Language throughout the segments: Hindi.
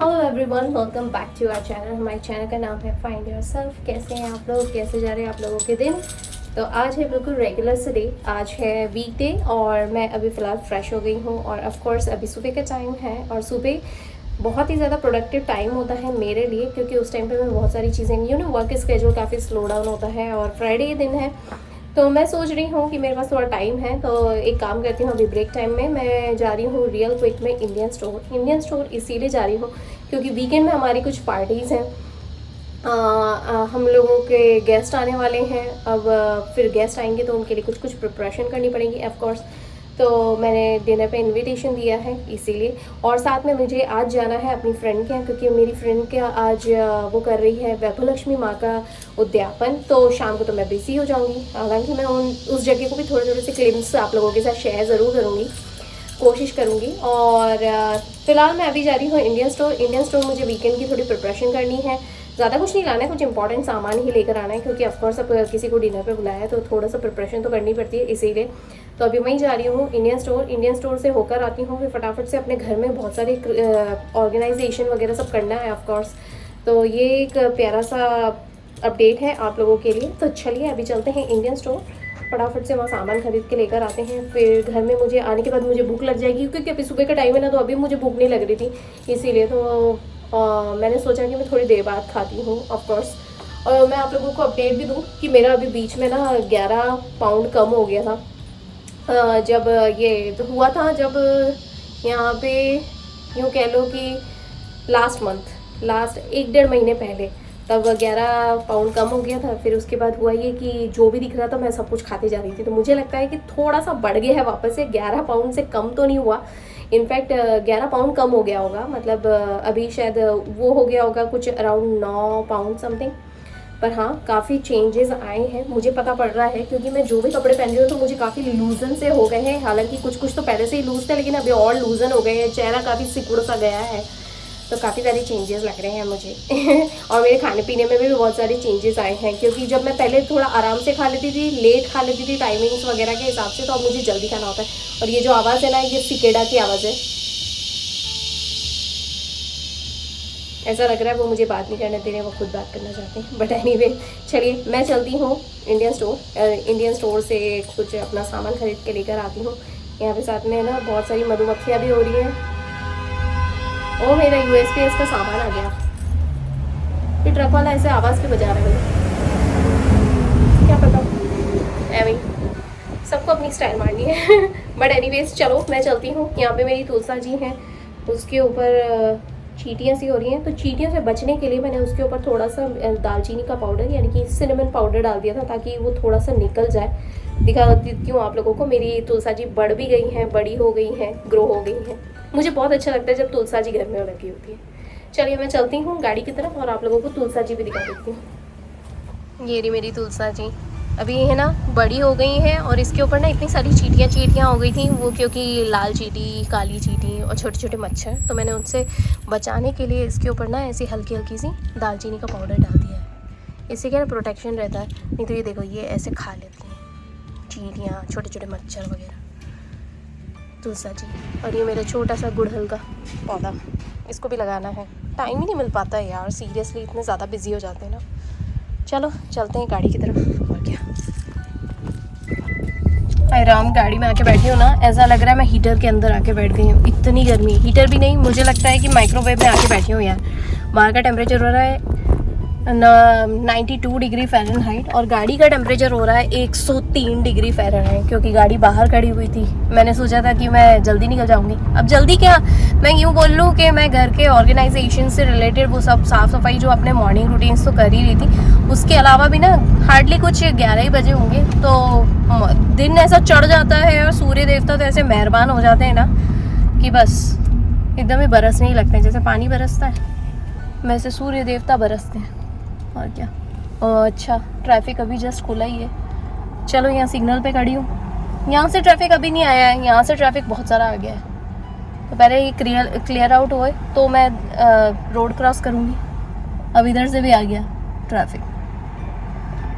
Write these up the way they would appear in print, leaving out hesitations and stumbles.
Hello everyone, welcome back to our channel. हमारे चैनल का नाम है फाइंड योरसेल्फ। कैसे हैं आप लोग, कैसे जा रहे हैं आप लोगों के दिन? तो आज है बिल्कुल रेगुलर से डे, आज है वीकडे और मैं अभी फ़िलहाल फ्रेश हो गई हूँ। और ऑफ कोर्स अभी सुबह का टाइम है और सुबह बहुत ही ज़्यादा प्रोडक्टिव टाइम होता है मेरे लिए, क्योंकि उस टाइम पे मैं बहुत सारी चीज़ें वर्क स्केड्यूल काफ़ी स्लो डाउन होता है और फ्राइडे दिन है। तो मैं सोच रही हूँ कि मेरे पास थोड़ा टाइम है, तो एक काम करती हूँ। अभी ब्रेक टाइम में मैं जा रही हूँ रियल क्विक में इंडियन स्टोर इसीलिए जा रही हूँ क्योंकि वीकेंड में हमारी कुछ पार्टीज़ हैं। हम लोगों के गेस्ट आने वाले हैं। अब फिर गेस्ट आएंगे तो उनके लिए कुछ कुछ प्रिपरेशन करनी पड़ेगी ऑफ कोर्स। तो मैंने डिनर पे इनविटेशन दिया है इसीलिए। और साथ में मुझे आज जाना है अपनी फ्रेंड के यहाँ, क्योंकि मेरी फ्रेंड के आज वो कर रही है वैभवलक्ष्मी माँ का उद्यापन। तो शाम को तो मैं बिज़ी हो जाऊँगी। हालांकि मैं उस जगह को भी थोड़े थोड़े से क्लिप्स आप लोगों के साथ शेयर ज़रूर करूँगी, कोशिश करूँगी। और फ़िलहाल मैं अभी जा रही हूँ इंडियन स्टोर मुझे वीकेंड की थोड़ी प्रिपरेशन करनी है। ज़्यादा कुछ नहीं लाना है, कुछ इंपॉर्टेंट सामान ही लेकर आना है, क्योंकि ऑफकोर्स अब किसी को डिनर पे बुलाया है तो थोड़ा सा प्रिपरेशन तो करनी पड़ती है, इसीलिए। तो अभी मैं ही जा रही हूँ इंडियन स्टोर से होकर आती हूँ। फिर फटाफट से अपने घर में बहुत सारे ऑर्गेनाइजेशन वगैरह सब करना है ऑफकोर्स। तो ये एक प्यारा सा अपडेट है आप लोगों के लिए। तो चलिए अभी चलते हैं इंडियन स्टोर, फटाफट से वहाँ सामान खरीद के लेकर आते हैं। फिर घर में मुझे आने के बाद मुझे भूख लग जाएगी, क्योंकि अभी सुबह का टाइम है ना, तो अभी मुझे भूख नहीं लग रही थी, इसीलिए तो मैंने सोचा कि मैं थोड़ी देर बाद खाती हूँ ऑफकोर्स। और मैं आप लोगों को अपडेट भी दूँ कि मेरा अभी बीच में ना 11 पाउंड कम हो गया था। जब ये तो हुआ था, जब यहाँ पे यूँ कह लो कि लास्ट 1-1.5 महीने पहले, तब 11 पाउंड कम हो गया था। फिर उसके बाद हुआ ये कि जो भी दिख रहा था मैं सब कुछ खाते जा रही थी। तो मुझे लगता है कि थोड़ा सा बढ़ गया है वापस से। 11 पाउंड से कम तो नहीं हुआ, इनफैक्ट 11 पाउंड कम हो गया होगा। मतलब अभी शायद वो हो गया होगा कुछ अराउंड 9 पाउंड समथिंग। पर हाँ, काफ़ी चेंजेस आए हैं, मुझे पता पड़ रहा है, क्योंकि मैं जो भी कपड़े पहन रही हूँ तो मुझे काफ़ी लूजन से हो गए हैं। हालांकि कुछ कुछ तो पहले से ही लूज थे, लेकिन अभी और लूजन हो गए हैं। चेहरा काफ़ी सिकुड़ सा गया है, तो काफ़ी सारे चेंजेस लग रहे हैं मुझे। और मेरे खाने पीने में भी बहुत सारे चेंजेस आए हैं, क्योंकि जब मैं पहले थोड़ा आराम से खा लेती थी, लेट खा लेती थी टाइमिंग्स वगैरह के हिसाब से, तो अब मुझे जल्दी खाना होता है। और ये जो आवाज़ है ना, ये सिकेडा की आवाज़ है। ऐसा लग रहा है वो मुझे बात नहीं करने दे रहे, वो खुद बात करना चाहते हैं। बट एनीवे, चलिए मैं चलती हूँ इंडियन स्टोर से कुछ अपना सामान खरीद के लेकर आती हूँ। यहाँ पे साथ में ना बहुत सारी मधुमक्खियाँ भी हो रही हैं। ओ, मेरा यूएसपीएस का सामान आ गया। फिर ट्रक वाला ऐसे आवाज़ क्यों बजा रहा है, क्या पता। एवं सबको अपनी स्टाइल मारनी है। बट एनीवेज चलो मैं चलती हूँ। यहाँ पे मेरी तुलसा जी हैं, उसके ऊपर चींटियाँ सी हो रही हैं। तो चींटियों से बचने के लिए मैंने उसके ऊपर थोड़ा सा दालचीनी का पाउडर यानी कि सिनेमन पाउडर डाल दिया था, ताकि वो थोड़ा सा निकल जाए। दिखा देती हूँ आप लोगों को। मेरी तुलसा जी बढ़ भी गई हैं, बड़ी हो गई हैं, ग्रो हो गई हैं। मुझे बहुत अच्छा लगता है जब तुलसा जी घर में लगी होती है। चलिए मैं चलती हूँ गाड़ी की तरफ और आप लोगों को तुलसा जी भी दिखा देती हूँ। ये रही मेरी तुलसा जी, अभी है ना बड़ी हो गई हैं। और इसके ऊपर ना इतनी सारी चींटियाँ हो गई थी, वो क्योंकि लाल चींटी, काली चींटी और छोटे छोटे मच्छर, तो मैंने उनसे बचाने के लिए इसके ऊपर ना ऐसी हल्की हल्की सी दालचीनी का पाउडर डाल दिया है। इससे क्या प्रोटेक्शन रहता है। नहीं तो ये देखो, ये ऐसे खा लेती हैं चींटियाँ, छोटे छोटे मच्छर वगैरह। तुलसा जी। और ये मेरा छोटा सा गुड़हल का पौधा, इसको भी लगाना है। टाइम ही नहीं मिल पाता है यार, सीरियसली इतने ज़्यादा बिजी हो जाते हैं ना। चलो चलते हैं गाड़ी की तरफ। और क्या, आराम गाड़ी में आके बैठी हूँ ना, ऐसा लग रहा है मैं हीटर के अंदर आके बैठ गई हूँ। इतनी गर्मी, हीटर भी नहीं, मुझे लगता है कि माइक्रोवेव में आके बैठी हूँ यार। बाहर का टेम्परेचर हो रहा है 92 डिग्री फ़ारेनहाइट और गाड़ी का टेम्परेचर हो रहा है 103 डिग्री फ़ारेनहाइट, क्योंकि गाड़ी बाहर खड़ी हुई थी। मैंने सोचा था कि मैं जल्दी निकल जाऊंगी। अब जल्दी क्या, मैं यूँ बोल लूँ कि मैं घर के ऑर्गेनाइजेशन से रिलेटेड वो सब साफ़ सफाई जो अपने मॉर्निंग रूटीन्स तो कर ही रही थी, उसके अलावा भी ना हार्डली कुछ 11 ही बजे होंगे। तो दिन ऐसा चढ़ जाता है और सूर्य देवता तो ऐसे मेहरबान हो जाते हैं ना कि बस एकदम ही बरसने ही लगते हैं। जैसे पानी बरसता है वैसे सूर्य देवता बरसते हैं। और क्या। अच्छा, ट्रैफिक अभी जस्ट खुला ही है। चलो यहाँ सिग्नल पे खड़ी हूँ। यहाँ से ट्रैफिक अभी नहीं आया है, यहाँ से ट्रैफिक बहुत सारा आ गया है। तो पहले ये क्लियर आउट होए तो मैं रोड क्रॉस करूँगी। अब इधर से भी आ गया ट्रैफिक।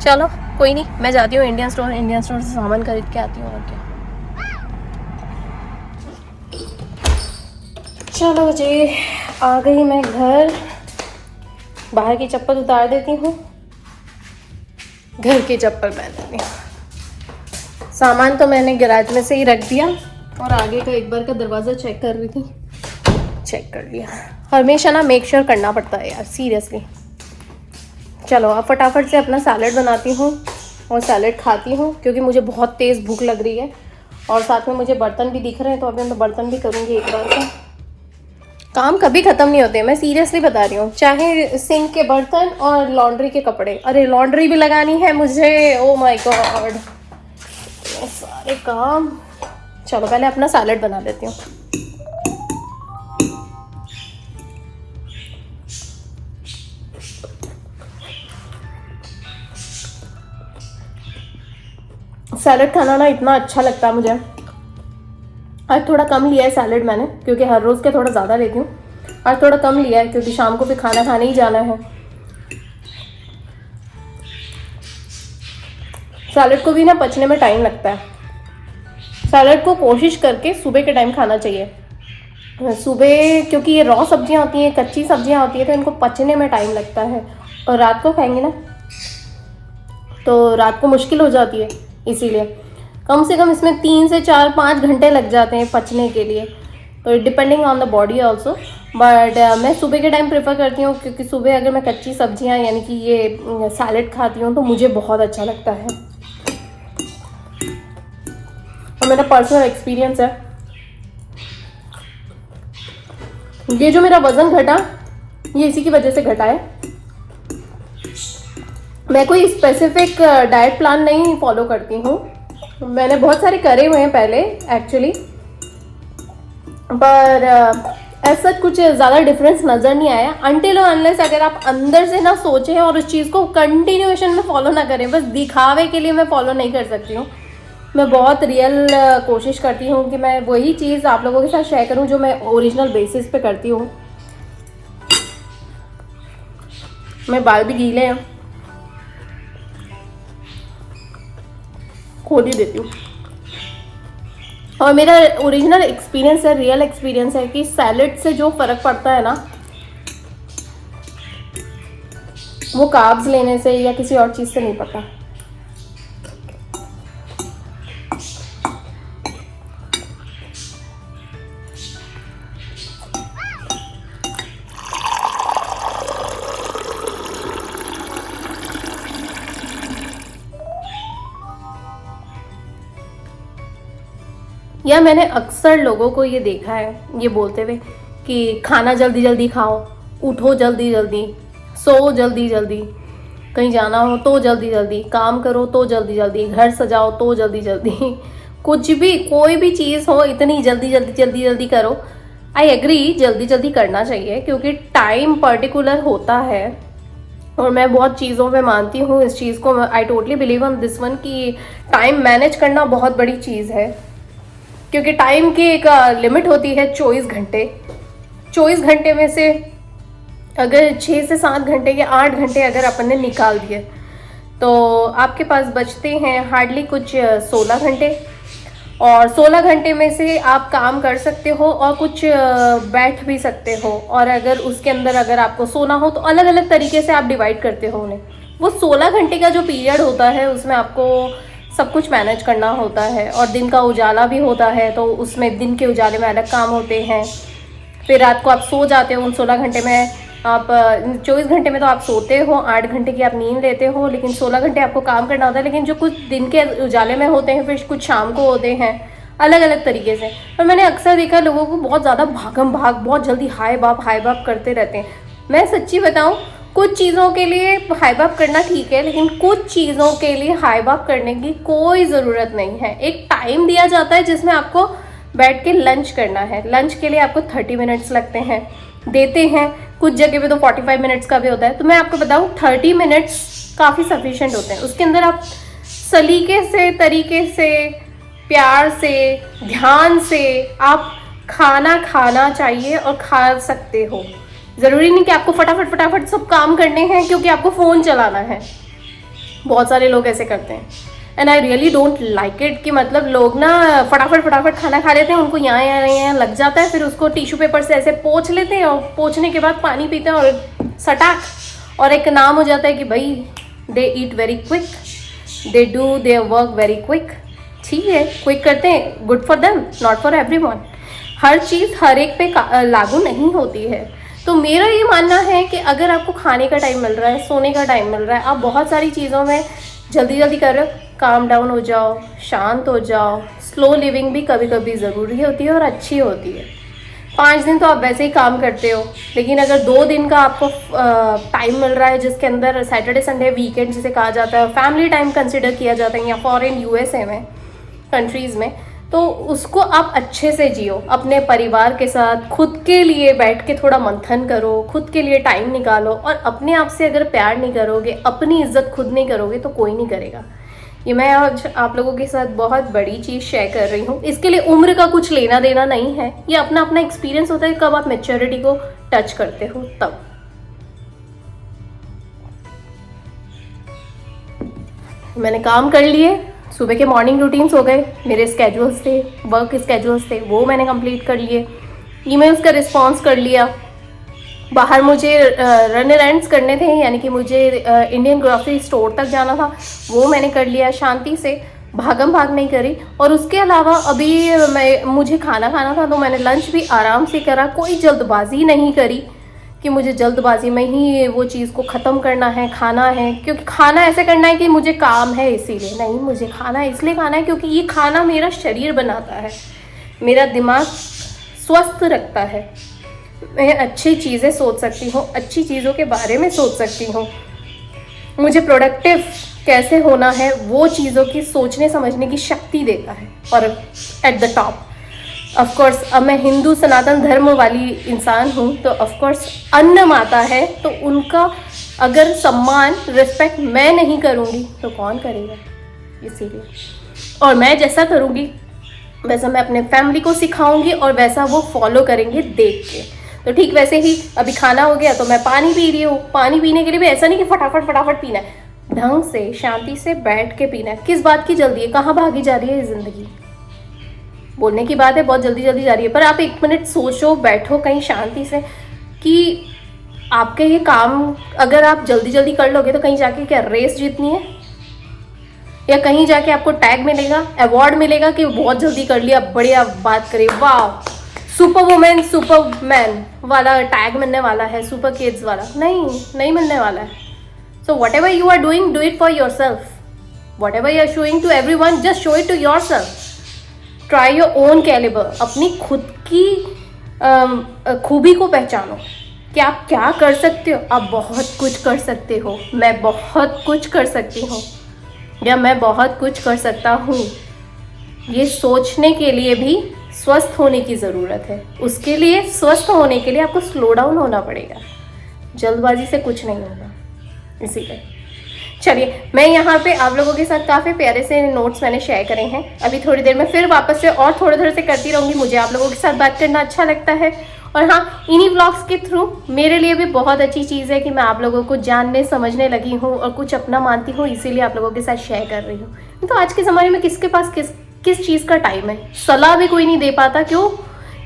चलो कोई नहीं, मैं जाती हूँ इंडियन स्टोर से सामान खरीद के आती हूँ। और क्या, चलो जी आ गई मैं घर, बाहर की चप्पल उतार देती हूँ, घर की चप्पल पहन लेती हूँ। सामान तो मैंने गैराज में से ही रख दिया और आगे का एक बार का दरवाज़ा चेक कर रही थी, चेक कर लिया। हमेशा ना मेक श्योर करना पड़ता है यार, सीरियसली। चलो अब फटाफट से अपना सैलेड बनाती हूँ और सैलेड खाती हूँ, क्योंकि मुझे बहुत तेज़ भूख लग रही है और साथ में मुझे बर्तन भी दिख रहे हैं, तो अभी मैं बर्तन भी करूँगी एक बार का। काम कभी ख़त्म नहीं होते, मैं सीरियसली बता रही हूँ, चाहे सिंक के बर्तन और लॉन्ड्री के कपड़े। अरे लॉन्ड्री भी लगानी है मुझे, ओ माय गॉड, सारे काम। चलो पहले अपना सैलेड बना लेती हूँ। सैलेड खाना ना इतना अच्छा लगता है मुझे। आज थोड़ा कम लिया है सैलेड मैंने, क्योंकि हर रोज़ के थोड़ा ज़्यादा लेती हूँ। आज थोड़ा कम लिया है क्योंकि शाम को फिर खाना खाने ही जाना है। सैलेड को भी ना पचने में टाइम लगता है। सैलेड को कोशिश करके सुबह के टाइम खाना चाहिए। सुबह क्योंकि ये रॉ सब्जियां होती हैं, कच्ची सब्जियां होती हैं, तो इनको पचने में टाइम लगता है। और रात को खाएंगे ना तो रात को मुश्किल हो जाती है, इसीलिए कम से कम इसमें 3 से 4-5 घंटे लग जाते हैं पचने के लिए। तो depending on the body also, but मैं सुबह के टाइम प्रेफर करती हूँ, क्योंकि सुबह अगर मैं कच्ची सब्जियाँ यानी कि ये सैलेड खाती हूँ तो मुझे बहुत अच्छा लगता है। और मेरा पर्सनल एक्सपीरियंस है, ये जो मेरा वज़न घटा ये इसी की वजह से घटा है। मैं कोई स्पेसिफिक डाइट प्लान नहीं फॉलो करती हूँ, मैंने बहुत सारे करे हुए हैं पहले एक्चुअली, पर ऐसा कुछ ज़्यादा डिफरेंस नज़र नहीं आया अनटिल और अनलेस अगर आप अंदर से ना सोचें और उस चीज़ को कंटिन्यूएशन में फॉलो ना करें। बस दिखावे के लिए मैं फॉलो नहीं कर सकती हूँ, मैं बहुत रियल कोशिश करती हूँ कि मैं वही चीज़ आप लोगों के साथ शेयर करूँ जो मैं ओरिजिनल बेसिस पे करती हूँ। मेरे बाल भी गीले हैं, खोल ही देती हूँ। और मेरा ओरिजिनल एक्सपीरियंस है, रियल एक्सपीरियंस है कि सैलेड से जो फ़र्क पड़ता है ना, वो कार्ब्स लेने से या किसी और चीज़ से नहीं पड़ता। या मैंने अक्सर लोगों को ये देखा है ये बोलते हुए कि खाना जल्दी जल्दी खाओ, उठो जल्दी जल्दी, सो जल्दी जल्दी, कहीं जाना हो तो जल्दी जल्दी, काम करो तो जल्दी जल्दी, घर सजाओ तो जल्दी जल्दी, कुछ भी कोई भी चीज़ हो इतनी जल्दी जल्दी जल्दी जल्दी करो। आई एग्री, जल्दी जल्दी करना चाहिए क्योंकि टाइम पर्टिकुलर होता है और मैं बहुत चीज़ों पे मानती हूँ इस चीज़ को। I totally believe on this one कि टाइम मैनेज करना बहुत बड़ी चीज़ है, क्योंकि टाइम की एक लिमिट होती है 24 घंटे। 24 घंटे में से अगर 6 से 7 घंटे या 8 घंटे अगर अपन ने निकाल दिए तो आपके पास बचते हैं हार्डली कुछ 16 घंटे। और 16 घंटे में से आप काम कर सकते हो और कुछ बैठ भी सकते हो, और अगर उसके अंदर अगर आपको सोना हो तो अलग अलग तरीके से आप डिवाइड करते हो उन्हें। वो 16 घंटे का जो पीरियड होता है उसमें आपको सब कुछ मैनेज करना होता है। और दिन का उजाला भी होता है तो उसमें दिन के उजाले में अलग काम होते हैं। फिर रात को आप सो जाते हो, उन 16 घंटे में आप 24 घंटे में तो आप सोते हो, 8 घंटे की आप नींद लेते हो, लेकिन 16 घंटे आपको काम करना होता है। लेकिन जो कुछ दिन के उजाले में होते हैं, फिर कुछ शाम को होते हैं, अलग अलग तरीके से। पर मैंने अक्सर देखा लोगों को बहुत ज़्यादा भागम भाग, बहुत जल्दी हाई बाप करते रहते हैं। मैं सच्ची बताऊँ, कुछ चीज़ों के लिए हाई बाप करना ठीक है, लेकिन कुछ चीज़ों के लिए हाई बाप करने की कोई ज़रूरत नहीं है। एक टाइम दिया जाता है जिसमें आपको बैठ के लंच करना है। लंच के लिए आपको 30 मिनट्स लगते हैं, देते हैं, कुछ जगह पे तो 45 मिनट्स का भी होता है। तो मैं आपको बताऊं 30 मिनट्स काफ़ी सफिशिएंट होते हैं। उसके अंदर आप सलीके से, तरीके से, प्यार से, ध्यान से आप खाना चाहिए और खा सकते हो। ज़रूरी नहीं कि आपको फटाफट सब काम करने हैं क्योंकि आपको फ़ोन चलाना है। बहुत सारे लोग ऐसे करते हैं, and I really don't like it कि मतलब लोग ना फटाफट खाना खा लेते हैं, उनको यहाँ लग जाता है, फिर उसको टिश्यू पेपर से ऐसे पोंछ लेते हैं और पोंछने के बाद पानी पीते हैं और सटाक, और एक नाम हो जाता है कि भाई they eat very quick, they do their work very quick. ठीक है, क्विक करते हैं, good for them, not for everyone. हर चीज़ हर एक पे लागू नहीं होती है। तो मेरा ये मानना है कि अगर आपको खाने का टाइम मिल रहा है, सोने का टाइम मिल रहा है, आप बहुत सारी चीज़ों में जल्दी कर रहे हो, काम डाउन हो जाओ, शांत हो जाओ। स्लो लिविंग भी कभी कभी ज़रूरी होती है और अच्छी होती है। 5 दिन तो आप वैसे ही काम करते हो, लेकिन अगर 2 दिन का आपको टाइम मिल रहा है जिसके अंदर सैटरडे संडे वीकेंड जिसे कहा जाता है, फैमिली टाइम कंसिडर किया जाता है, या फॉरेन यूएसए में कंट्रीज़ में, तो उसको आप अच्छे से जियो अपने परिवार के साथ। खुद के लिए बैठ के थोड़ा मंथन करो, खुद के लिए टाइम निकालो, और अपने आप से अगर प्यार नहीं करोगे, अपनी इज्जत खुद नहीं करोगे तो कोई नहीं करेगा। ये मैं आज आप लोगों के साथ बहुत बड़ी चीज़ शेयर कर रही हूँ। इसके लिए उम्र का कुछ लेना देना नहीं है, ये अपना अपना एक्सपीरियंस होता है कब आप मैच्योरिटी को टच करते हो तब। मैंने काम कर लिए, सुबह के मॉर्निंग रूटीन्स हो गए, मेरे स्केड्यूल्स थे, वर्क स्केड्यूल्स थे, वो मैंने कंप्लीट कर लिए, ईमेल्स का रिस्पांस कर लिया। बाहर मुझे रन एरेंड्स करने थे, यानी कि मुझे इंडियन ग्रोसरी स्टोर तक जाना था, वो मैंने कर लिया शांति से, भागम भाग नहीं करी। और उसके अलावा अभी मुझे खाना खाना था, तो मैंने लंच भी आराम से करा, कोई जल्दबाजी नहीं करी कि मुझे जल्दबाजी में ही वो चीज़ को ख़त्म करना है, खाना है, क्योंकि खाना ऐसे करना है कि मुझे काम है इसीलिए नहीं, मुझे खाना इसलिए खाना है क्योंकि ये खाना मेरा शरीर बनाता है, मेरा दिमाग स्वस्थ रखता है, मैं अच्छी चीज़ें सोच सकती हूँ, अच्छी चीज़ों के बारे में सोच सकती हूँ, मुझे प्रोडक्टिव कैसे होना है वो चीज़ों की सोचने समझने की शक्ति देता है। और at the top of course, अब मैं हिंदू सनातन धर्म वाली इंसान हूँ, तो ऑफ कोर्स अन्न माता है, तो उनका अगर सम्मान रिस्पेक्ट मैं नहीं करूँगी तो कौन करेगा, इसीलिए। और मैं जैसा करूँगी वैसा मैं अपने फैमिली को सिखाऊंगी और वैसा वो फॉलो करेंगे देख के। तो ठीक वैसे ही अभी खाना हो गया तो मैं पानी पी रही हूँ। पानी पीने के लिए भी ऐसा नहीं कि फटाफट पीना है, ढंग से शांति से बैठ के पीना है। किस बात की जल्दी है, कहाँ भागी जा रही है ज़िंदगी, बोलने की बात है बहुत जल्दी जा रही है, पर आप 1 मिनट सोचो, बैठो कहीं शांति से कि आपके ये काम अगर आप जल्दी कर लोगे तो कहीं जाके क्या रेस जीतनी है, या कहीं जाके आपको टैग मिलेगा, अवार्ड मिलेगा कि बहुत जल्दी कर लिया, बढ़िया बात करी, वाह सुपर वुमेन सुपरमैन वाला टैग मिलने वाला है, सुपर किड्स वाला नहीं मिलने वाला है। So whatever you are doing, do it for yourself. Whatever you are showing to everyone, just show it to yourself. Try your own calibre, अपनी खुद की खूबी को पहचानो कि आप क्या कर सकते हो। आप बहुत कुछ कर सकते हो, मैं बहुत कुछ कर सकती हूँ, या मैं बहुत कुछ कर सकता हूँ। ये सोचने के लिए भी स्वस्थ होने की ज़रूरत है। उसके लिए स्वस्थ होने के लिए आपको स्लो डाउन होना पड़ेगा, जल्दबाजी से कुछ नहीं होगा। इसीलिए चलिए, मैं यहाँ पे आप लोगों के साथ काफ़ी प्यारे से नोट्स मैंने शेयर करे हैं। अभी थोड़ी देर में फिर वापस से और थोड़े से करती रहूँगी, मुझे आप लोगों के साथ बात करना अच्छा लगता है। और हाँ, इन्हीं व्लॉग्स के थ्रू मेरे लिए भी बहुत अच्छी चीज़ है कि मैं आप लोगों को जानने समझने लगी हूँ और कुछ अपना मानती हूँ, इसीलिए आप लोगों के साथ शेयर कर रही हूँ। तो आज के ज़माने में किसके पास किस चीज़ का टाइम है, सलाह भी कोई नहीं दे पाता। क्यों?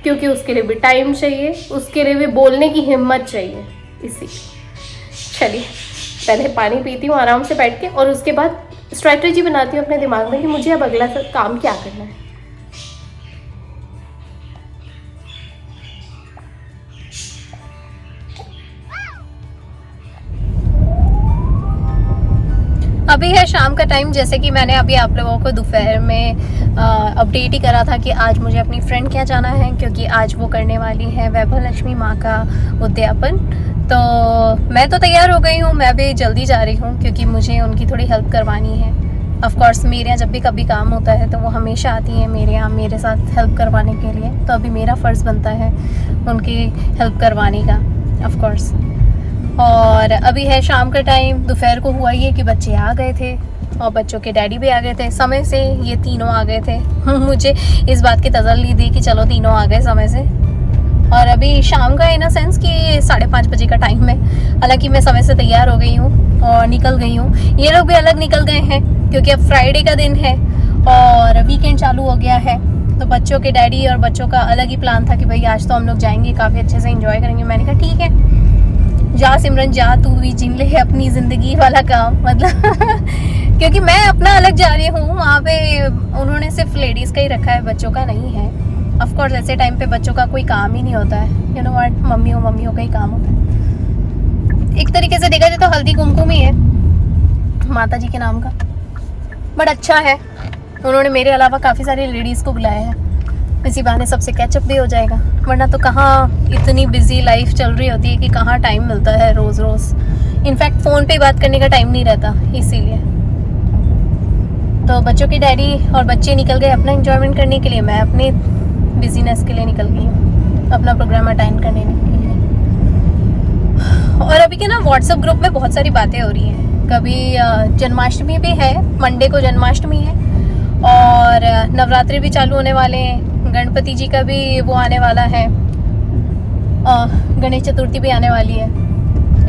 क्योंकि उसके लिए भी टाइम चाहिए, उसके लिए भी बोलने की हिम्मत चाहिए। इसी चलिए, पहले पानी पीती हूँ आराम से बैठ के, और उसके बाद स्ट्रैटेजी बनाती हूँ अपने दिमाग में कि मुझे अब अगला काम क्या करना है। अभी है शाम का टाइम, जैसे कि मैंने अभी आप लोगों को दोपहर में अपडेट ही करा था कि आज मुझे अपनी फ्रेंड के यहाँ जाना है, क्योंकि आज वो करने वाली है वैभव लक्ष्मी माँ का उद्यापन। तो मैं तो तैयार हो गई हूँ, मैं भी जल्दी जा रही हूँ क्योंकि मुझे उनकी थोड़ी हेल्प करवानी है। ऑफ कोर्स मेरे यहाँ जब भी कभी काम होता है तो वो हमेशा आती हैं मेरे यहाँ मेरे साथ हेल्प करवाने के लिए, तो अभी मेरा फ़र्ज़ बनता है उनकी हेल्प करवाने का ऑफ कोर्स। और अभी है शाम का टाइम। दोपहर को हुआ ये कि बच्चे आ गए थे और बच्चों के डैडी भी आ गए थे समय से, ये तीनों आ गए थे। मुझे इस बात की तसल्ली दी कि चलो तीनों आ गए समय से। और अभी शाम का इन अ सेंस कि 5:30 बजे का टाइम है, हालांकि मैं समय से तैयार हो गई हूँ और निकल गई हूँ। ये लोग भी अलग निकल गए हैं क्योंकि अब फ्राइडे का दिन है और वीकेंड चालू हो गया है। तो बच्चों के डैडी और बच्चों का अलग ही प्लान था कि भाई आज तो हम लोग जाएंगे, काफ़ी अच्छे से एंजॉय करेंगे। मैंने कहा ठीक है, जा सिमरन जा, तू भी जिन ले अपनी ज़िंदगी वाला काम, मतलब क्योंकि मैं अपना अलग जा रही हूँ। वहाँ पे उन्होंने सिर्फ लेडीज़ का ही रखा है, बच्चों का नहीं है। ऑफ कोर्स ऐसे टाइम पे बच्चों का कोई काम ही नहीं होता है, यू नो व्हाट, मम्मियों का ही काम होता है। एक तरीके से देखा जाए तो हल्दी कुमकुम ही है माता जी के नाम का, बट अच्छा है। उन्होंने मेरे अलावा काफ़ी सारी लेडीज़ को बुलाया है, इसी बहाने सबसे कैचअप भी हो जाएगा, वरना तो कहाँ इतनी बिजी लाइफ चल रही होती है कि कहाँ टाइम मिलता है रोज़ रोज़। इनफैक्ट फ़ोन पे बात करने का टाइम नहीं रहता, इसीलिए। तो बच्चों के डैडी और बच्चे निकल गए अपना एंजॉयमेंट करने के लिए, मैं अपने बिजीनेस के लिए निकल गई हूँ, अपना प्रोग्राम अटेंड करने के लिए। और अभी के ना व्हाट्सएप ग्रुप में बहुत सारी बातें हो रही हैं। कभी जन्माष्टमी भी है, मंडे को जन्माष्टमी है, और नवरात्रि भी चालू होने वाले हैं, गणपति जी का भी वो आने वाला है, गणेश चतुर्थी भी आने वाली है,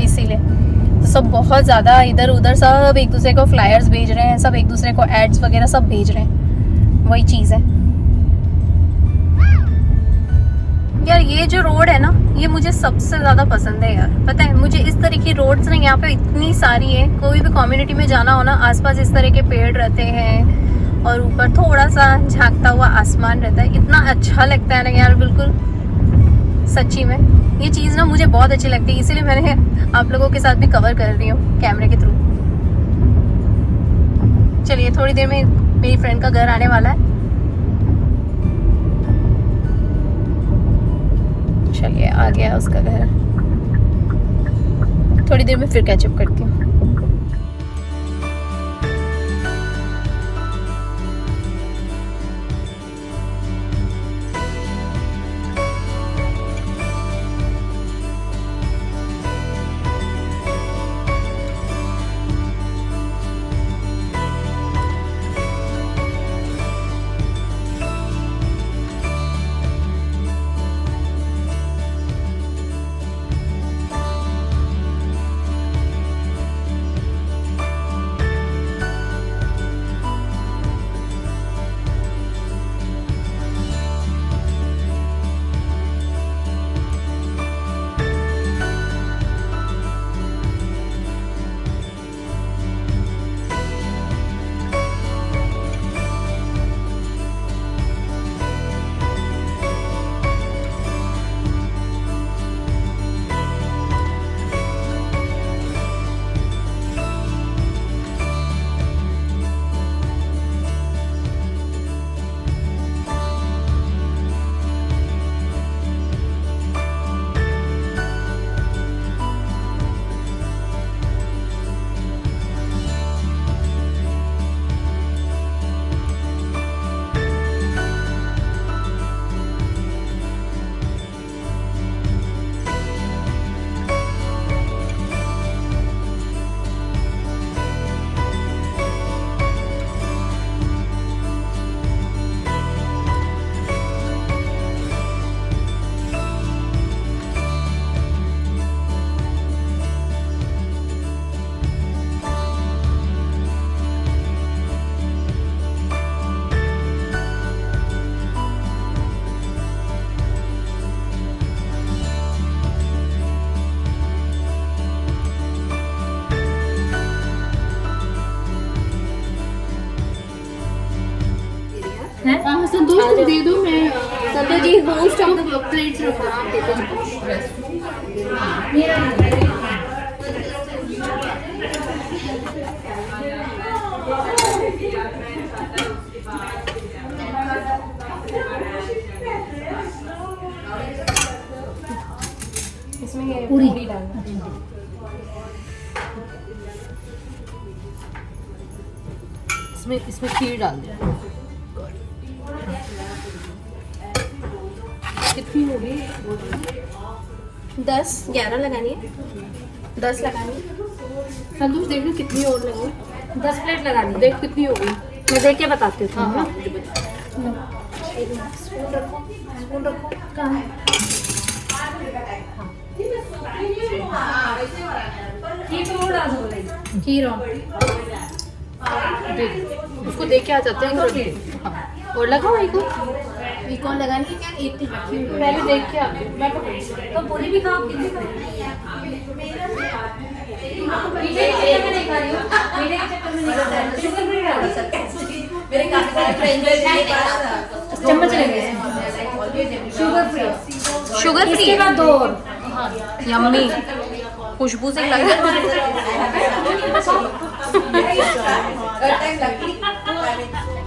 इसीलिए तो सब बहुत ज़्यादा इधर उधर सब एक दूसरे को फ्लायर्स भेज रहे हैं, सब एक दूसरे को एड्स वगैरह सब भेज रहे हैं, वही चीज़ है यार। ये जो रोड है ना, ये मुझे सबसे ज़्यादा पसंद है यार। पता है मुझे इस तरह की रोड्स ना यहाँ पे इतनी सारी है, कोई भी कम्युनिटी में जाना हो ना, आसपास इस तरह के पेड़ रहते हैं और ऊपर थोड़ा सा झांकता हुआ आसमान रहता है, इतना अच्छा लगता है ना यार, बिल्कुल सच्ची में ये चीज़ ना मुझे बहुत अच्छी लगती है, इसीलिए मैंने आप लोगों के साथ भी कवर कर रही हूँ कैमरे के थ्रू। चलिए थोड़ी देर में मेरी फ्रेंड का घर आने वाला है, चलिए आ गया उसका घर, थोड़ी देर में फिर कैचअप करती हूँ। संतोष तुम दे दो, मैं Santosh ji host of the plates रखो। आप दे दो। इसमें ये पूरी डालना, इसमें खीर डाल दो। कितनी होगी? 10-11 लगानी है, 10 लगानी है। संतोष देख लो कितनी और लगी। 10 प्लेट लगानी है। देख कितनी होगी। मैं देख के बताती हूँ। हाँ हाँ स्पून रखो। कहाँ है? ये तो और डाल दो। खीर ऑन देख, उसको देख के आ जाते हैं। हाँ, और लगाओ एक और लगाने की क्या इतनी रखी हुई है। पहले देख के आते हैं। मैं पकड़ तो पूरी भी खाओ कितनी खाओ? मीठे के चक्कर में नहीं खा रही हूँ, मीठे के चक्कर में नहीं खा रही हूँ, शुगर फ्री डालो। मेरे काफी सारे फ्रेंड्स हैं मेरे पास चम्मच लेंगे शुगर फ्री। शुगर फ्री इसके बाद 2 और। यम्मी खुशबू से लग रहा है टाइम लगती है